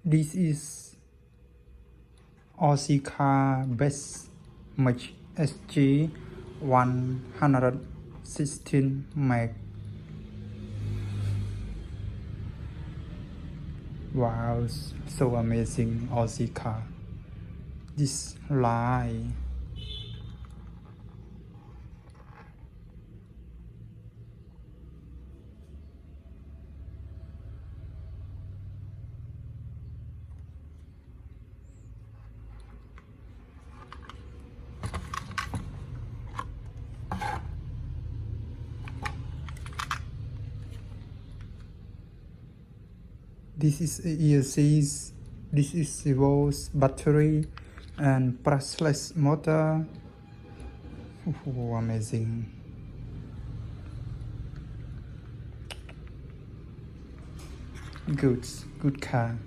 This is Aussie car best match SG116Max. Wow, so amazing Aussie car. This line. This is ESC's, this is Evo's battery and brushless motor. Oh, amazing. Good car.